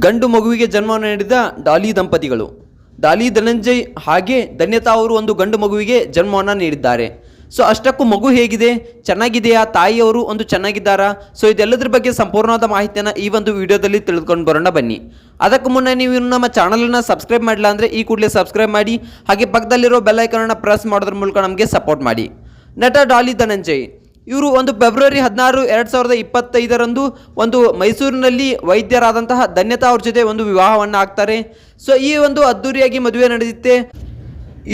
ಗಂಡು ಮಗುವಿಗೆ ಜನ್ಮವನ್ನು ನೀಡಿದ ಡಾಲಿ ದಂಪತಿಗಳು. ಡಾಲಿ ಧನಂಜಯ್ ಹಾಗೆ ಧನ್ಯತಾ ಅವರು ಒಂದು ಗಂಡು ಮಗುವಿಗೆ ಜನ್ಮವನ್ನು ನೀಡಿದ್ದಾರೆ. ಸೊ ಅಷ್ಟಕ್ಕೂ ಮಗು ಹೇಗಿದೆ, ಚೆನ್ನಾಗಿದೆಯಾ, ತಾಯಿಯವರು ಒಂದು ಚೆನ್ನಾಗಿದ್ದಾರಾ? ಸೊ ಇದೆಲ್ಲದ್ರ ಬಗ್ಗೆ ಸಂಪೂರ್ಣವಾದ ಮಾಹಿತಿಯನ್ನು ಈ ಒಂದು ವಿಡಿಯೋದಲ್ಲಿ ತಿಳಿದುಕೊಂಡು ಬರೋಣ ಬನ್ನಿ. ಅದಕ್ಕೂ ಮುನ್ನ ನೀವು ನಮ್ಮ ಚಾನಲನ್ನು ಸಬ್ಸ್ಕ್ರೈಬ್ ಮಾಡಿಲ್ಲ ಅಂದರೆ ಈ ಕೂಡಲೇ ಸಬ್ಸ್ಕ್ರೈಬ್ ಮಾಡಿ, ಹಾಗೆ ಪಕ್ಕದಲ್ಲಿರೋ ಬೆಲ್ ಐಕಾನನ್ನು ಪ್ರೆಸ್ ಮಾಡೋದ್ರ ಮೂಲಕ ನಮಗೆ ಸಪೋರ್ಟ್ ಮಾಡಿ. ನಟ ಡಾಲಿ ಧನಂಜಯ್ ಇವರು ಒಂದು ಫೆಬ್ರವರಿ 16, 2025 ಒಂದು ಮೈಸೂರಿನಲ್ಲಿ ವೈದ್ಯರಾದಂತಹ ಧನ್ಯತಾ ಅವ್ರ ಜೊತೆ ಒಂದು ವಿವಾಹವನ್ನು ಆಗ್ತಾರೆ. ಸೊ ಈ ಒಂದು ಅದ್ದೂರಿಯಾಗಿ ಮದುವೆ ನಡೆಯುತ್ತೆ.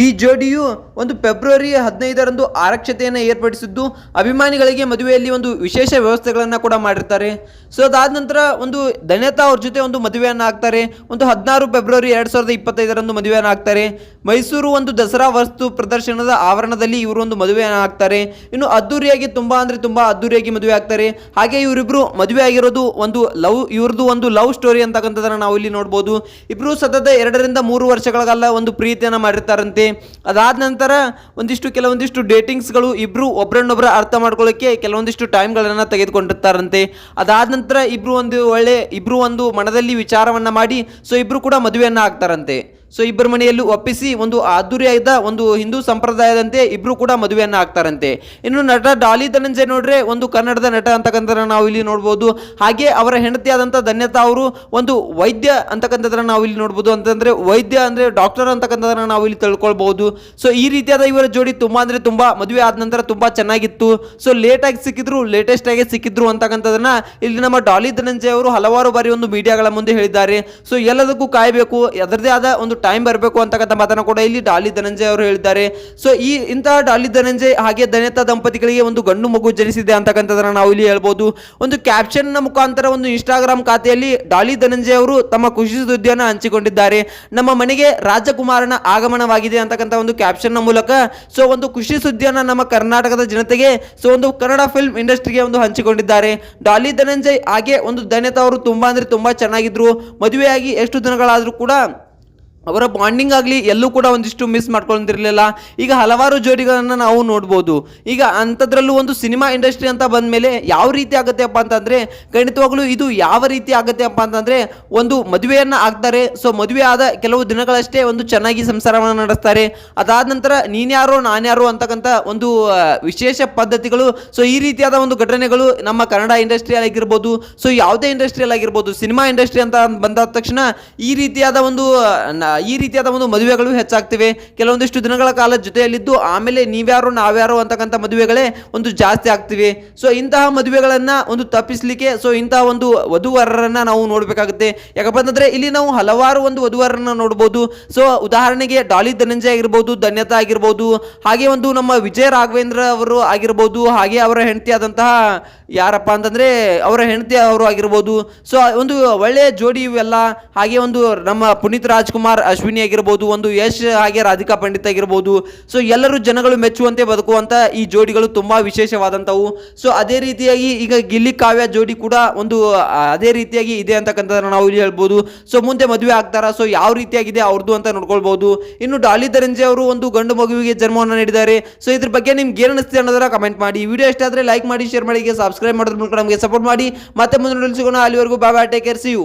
ಈ ಜೋಡಿಯು ಒಂದು ಫೆಬ್ರವರಿ 15 ಆರಕ್ಷತೆಯನ್ನು ಏರ್ಪಡಿಸಿದ್ದು, ಅಭಿಮಾನಿಗಳಿಗೆ ಮದುವೆಯಲ್ಲಿ ಒಂದು ವಿಶೇಷ ವ್ಯವಸ್ಥೆಗಳನ್ನು ಕೂಡ ಮಾಡಿರ್ತಾರೆ. ಸೊ ಅದಾದ ನಂತರ ಒಂದು ಧನ್ಯತಾ ಅವ್ರ ಜೊತೆ ಒಂದು ಮದುವೆಯನ್ನು ಆಗ್ತಾರೆ. ಒಂದು 16 ಫೆಬ್ರವರಿ 2025 ಮದುವೆಯನ್ನು ಆಗ್ತಾರೆ. ಮೈಸೂರು ಒಂದು ದಸರಾ ವಸ್ತು ಪ್ರದರ್ಶನದ ಆವರಣದಲ್ಲಿ ಇವರು ಒಂದು ಮದುವೆಯನ್ನು ಆಗ್ತಾರೆ. ಇನ್ನು ಅದ್ದೂರಿಯಾಗಿ ತುಂಬ ಅದ್ದೂರಿಯಾಗಿ ಮದುವೆ ಆಗ್ತಾರೆ. ಹಾಗೆ ಇವರಿಬ್ರು ಮದುವೆ ಆಗಿರೋದು ಇವ್ರದ್ದು ಒಂದು ಲವ್ ಸ್ಟೋರಿ ಅಂತಕ್ಕಂಥದ್ದನ್ನು ನಾವು ಇಲ್ಲಿ ನೋಡ್ಬೋದು. ಇಬ್ರು ಸತತ 2 ರಿಂದ 3 ವರ್ಷಗಳ ಕಾಲ ಒಂದು ಪ್ರೀತಿಯನ್ನು ಮಾಡಿರ್ತಾರಂತೆ. ಅದಾದ ನಂತರ ಕೆಲವೊಂದಿಷ್ಟು ಡೇಟಿಂಗ್ಸ್ಗಳು ಇಬ್ರು ಒಬ್ಬರನ್ನೊಬ್ಬರ ಅರ್ಥ ಮಾಡ್ಕೊಳ್ಳೋಕೆ ಕೆಲವೊಂದಿಷ್ಟು ಟೈಮ್ಗಳನ್ನು ತೆಗೆದುಕೊಂಡಿರ್ತಾರಂತೆ. ಅದಾದ ನಂತರ ಇಬ್ರು ಒಂದು ಮನದಲ್ಲಿ ವಿಚಾರವನ್ನ ಮಾಡಿ ಸೊ ಇಬ್ರು ಕೂಡ ಮದುವೆಯನ್ನ ಆಗ್ತಾರಂತೆ. ಸೊ ಇಬ್ಬರ ಮನೆಯಲ್ಲೂ ಒಪ್ಪಿಸಿ ಒಂದು ಅದ್ದೂರಿಯಾದ ಒಂದು ಹಿಂದೂ ಸಂಪ್ರದಾಯದಂತೆ ಇಬ್ರು ಕೂಡ ಮದುವೆಯನ್ನು ಆಗ್ತಾರಂತೆ. ಇನ್ನು ನಟ ಡಾಲಿ ಧನಂಜಯ್ ನೋಡ್ರೆ ಒಂದು ಕನ್ನಡದ ನಟ ಅಂತಕ್ಕಂಥದ್ದನ್ನು ನಾವು ಇಲ್ಲಿ ನೋಡ್ಬೋದು. ಹಾಗೆ ಅವರ ಹೆಂಡತಿಯಾದಂಥ ಧನ್ಯತಾ ಅವರು ಒಂದು ವೈದ್ಯ ಅಂತಕ್ಕಂಥದ್ದನ್ನು ನಾವು ಇಲ್ಲಿ ನೋಡ್ಬೋದು. ಅಂತಂದ್ರೆ ವೈದ್ಯ ಅಂದ್ರೆ ಡಾಕ್ಟರ್ ಅಂತಕ್ಕಂಥದ್ದನ್ನು ನಾವು ಇಲ್ಲಿ ತಿಳ್ಕೊಳ್ಬಹುದು. ಸೊ ಈ ರೀತಿಯಾದ ಇವರ ಜೋಡಿ ತುಂಬಾ ಮದುವೆ ಆದ ನಂತರ ತುಂಬಾ ಚೆನ್ನಾಗಿತ್ತು. ಸೊ ಲೇಟಾಗಿ ಸಿಕ್ಕಿದ್ರು, ಲೇಟೆಸ್ಟ್ ಆಗಿ ಸಿಕ್ಕಿದ್ರು ಅಂತಕ್ಕಂಥದ್ದನ್ನ ಇಲ್ಲಿ ನಮ್ಮ ಡಾಲಿ ಧನಂಜಯ್ ಅವರು ಹಲವಾರು ಬಾರಿ ಒಂದು ಮೀಡಿಯಾಗಳ ಮುಂದೆ ಹೇಳಿದ್ದಾರೆ. ಸೊ ಎಲ್ಲದಕ್ಕೂ ಕಾಯಬೇಕು, ಅದರದೇ ಆದ ಒಂದು ಟೈಮ್ ಬರಬೇಕು ಅಂತಕ್ಕಂಥ ಮಾತನ್ನು ಕೂಡ ಇಲ್ಲಿ ಡಾಲಿ ಧನಂಜಯ್ ಅವರು ಹೇಳಿದ್ದಾರೆ. ಸೊ ಇಂತಹ ಡಾಲಿ ಧನಂಜಯ್ ಹಾಗೆ ಧನ್ಯತಾ ದಂಪತಿಗಳಿಗೆ ಒಂದು ಗಂಡು ಮಗು ಜನಿಸಿದೆ ಅಂತಕ್ಕಂಥದ್ದನ್ನ ನಾವು ಇಲ್ಲಿ ಹೇಳ್ಬೋದು. ಒಂದು ಕ್ಯಾಪ್ಷನ್ ಮುಖಾಂತರ ಒಂದು ಇನ್ಸ್ಟಾಗ್ರಾಮ್ ಖಾತೆಯಲ್ಲಿ ಡಾಲಿ ಧನಂಜಯ್ ಅವರು ತಮ್ಮ ಖುಷಿ ಸುದ್ದಿಯನ್ನು ಹಂಚಿಕೊಂಡಿದ್ದಾರೆ. ನಮ್ಮ ಮನೆಗೆ ರಾಜಕುಮಾರನ ಆಗಮನವಾಗಿದೆ ಅಂತಕ್ಕಂಥ ಒಂದು ಕ್ಯಾಪ್ಷನ್ ಮೂಲಕ ಸೊ ಒಂದು ಖುಷಿ ಸುದ್ದಿಯನ್ನು ನಮ್ಮ ಕರ್ನಾಟಕದ ಜನತೆಗೆ ಸೊ ಒಂದು ಕನ್ನಡ ಫಿಲ್ಮ್ ಇಂಡಸ್ಟ್ರಿಗೆ ಒಂದು ಹಂಚಿಕೊಂಡಿದ್ದಾರೆ. ಡಾಲಿ ಧನಂಜಯ್ ಹಾಗೆ ಒಂದು ಧನ್ಯತಾ ಅವರು ತುಂಬಾ ಚೆನ್ನಾಗಿದ್ರು. ಮದುವೆಯಾಗಿ ಎಷ್ಟು ದಿನಗಳಾದರೂ ಕೂಡ ಅವರ ಬಾಂಡಿಂಗ್ ಆಗಲಿ ಎಲ್ಲೂ ಕೂಡ ಒಂದಿಷ್ಟು ಮಿಸ್ ಮಾಡ್ಕೊಂಡಿರಲಿಲ್ಲ. ಈಗ ಹಲವಾರು ಜೋಡಿಗಳನ್ನು ನಾವು ನೋಡ್ಬೋದು. ಈಗ ಅಂಥದ್ರಲ್ಲೂ ಒಂದು ಸಿನಿಮಾ ಇಂಡಸ್ಟ್ರಿ ಅಂತ ಬಂದ ಮೇಲೆ ಯಾವ ರೀತಿ ಆಗುತ್ತೆಪ್ಪ ಅಂತಂದರೆ, ಖಂಡಿತವಾಗ್ಲೂ ಇದು ಯಾವ ರೀತಿ ಆಗುತ್ತೆಪ್ಪ ಅಂತಂದರೆ ಒಂದು ಮದುವೆಯನ್ನು ಆಗ್ತಾರೆ. ಸೊ ಮದುವೆ ಆದ ಕೆಲವು ದಿನಗಳಷ್ಟೇ ಒಂದು ಚೆನ್ನಾಗಿ ಸಂಸಾರವನ್ನು ನಡೆಸ್ತಾರೆ. ಅದಾದ ನಂತರ ನೀನ್ಯಾರೋ ನಾನ್ಯಾರೋ ಅಂತಕ್ಕಂಥ ಒಂದು ವಿಶೇಷ ಪದ್ಧತಿಗಳು, ಸೊ ಈ ರೀತಿಯಾದ ಒಂದು ಘಟನೆಗಳು ನಮ್ಮ ಕನ್ನಡ ಇಂಡಸ್ಟ್ರಿಯಲ್ಲಿ ಆಗಿರ್ಬೋದು, ಸೊ ಯಾವುದೇ ಇಂಡಸ್ಟ್ರಿಯಲ್ಲಿ ಆಗಿರ್ಬೋದು, ಸಿನಿಮಾ ಇಂಡಸ್ಟ್ರಿ ಅಂತ ಬಂದಾದ ತಕ್ಷಣ ಈ ರೀತಿಯಾದ ಒಂದು ಮದುವೆಗಳು ಹೆಚ್ಚಾಗ್ತಿವೆ. ಕೆಲವೊಂದಿಷ್ಟು ದಿನಗಳ ಕಾಲ ಜೊತೆಯಲ್ಲಿದ್ದು ಆಮೇಲೆ ನೀವ್ಯಾರು ನಾವ್ಯಾರು ಅಂತಕ್ಕಂಥ ಮದುವೆಗಳೇ ಒಂದು ಜಾಸ್ತಿ ಆಗ್ತಿವೆ. ಸೊ ಇಂತಹ ಮದುವೆಗಳನ್ನ ಒಂದು ತಪ್ಪಿಸಲಿಕ್ಕೆ ಸೊ ಇಂತಹ ಒಂದು ವಧುವರರನ್ನ ನಾವು ನೋಡಬೇಕಾಗುತ್ತೆ. ಯಾಕಪ್ಪ ಅಂತಂದ್ರೆ ಇಲ್ಲಿ ನಾವು ಹಲವಾರು ಒಂದು ವಧುವರನ್ನ ನೋಡ್ಬೋದು. ಸೊ ಉದಾಹರಣೆಗೆ ಡಾಲಿ ಧನಂಜಯ್ ಆಗಿರ್ಬೋದು, ಧನ್ಯತಾ ಆಗಿರ್ಬೋದು, ಹಾಗೆ ಒಂದು ನಮ್ಮ ವಿಜಯ ರಾಘವೇಂದ್ರ ಅವರು ಆಗಿರ್ಬೋದು, ಹಾಗೆ ಅವರ ಹೆಂಡತಿಯಾದಂತಹ ಯಾರಪ್ಪ ಅಂತಂದ್ರೆ ಅವರ ಹೆಂಡತಿ ಅವರು ಆಗಿರ್ಬೋದು. ಸೊ ಒಂದು ಒಳ್ಳೆಯ ಜೋಡಿ ಇವೆಲ್ಲ. ಹಾಗೆ ಒಂದು ನಮ್ಮ ಪುನೀತ್ ರಾಜ್ಕುಮಾರ್, ಅಶ್ವಿನಿ ಆಗಿರ್ಬೋದು, ಒಂದು ಯಶ್ ಹಾಗೆ ರಾಧಿಕಾ ಪಂಡಿತ್ ಆಗಿರ್ಬೋದು. ಸೊ ಎಲ್ಲರೂ ಜನಗಳು ಮೆಚ್ಚುವಂತೆ ಬದುಕುವಂತ ಈ ಜೋಡಿಗಳು ತುಂಬಾ ವಿಶೇಷವಾದಂಥವು. ಸೊ ಅದೇ ರೀತಿಯಾಗಿ ಈಗ ಗಿಲ್ಲಿ ಕಾವ್ಯ ಜೋಡಿ ಕೂಡ ಒಂದು ಅದೇ ರೀತಿಯಾಗಿ ಇದೆ ಅಂತಕ್ಕಂಥದ್ದನ್ನು ನಾವು ಇಲ್ಲಿ ಹೇಳ್ಬೋದು. ಸೊ ಮುಂದೆ ಮದುವೆ ಆಗ್ತಾರ, ಸೊ ಯಾವ ರೀತಿಯಾಗಿದೆ ಅವ್ರದ್ದು ಅಂತ ನೋಡ್ಕೊಳ್ಬಹುದು. ಇನ್ನು ಡಾಲಿ ಧನಂಜಯ್ ಅವರು ಒಂದು ಗಂಡು ಮಗುವಿಗೆ ಜನ್ಮವನ್ನು ನೀಡಿದ್ದಾರೆ. ಸೊ ಇದ್ರ ಬಗ್ಗೆ ನಿಮ್ಗೆ ಏನು ಅನಿಸ್ತಿದೆ ಅನ್ನೋದರ ಕಮೆಂಟ್ ಮಾಡಿ. ವಿಡಿಯೋ ಇಷ್ಟ ಆದರೆ ಲೈಕ್ ಮಾಡಿ, ಶೇರ್ ಮಾಡಿ, ಸಬ್ಸ್ಕ್ರೈಬ್ ಮಾಡೋದ್ರ ಮೂಲಕ ನಮಗೆ ಸಪೋರ್ಟ್ ಮಾಡಿ. ಮತ್ತೆ ಮುಂದೆ ಸಿಗೋಣ. ಅಲ್ಲಿವರೆಗೂ ಬಾಯ್, ಟೇಕ್ ಕೇರ್, ಸಿ ಯು.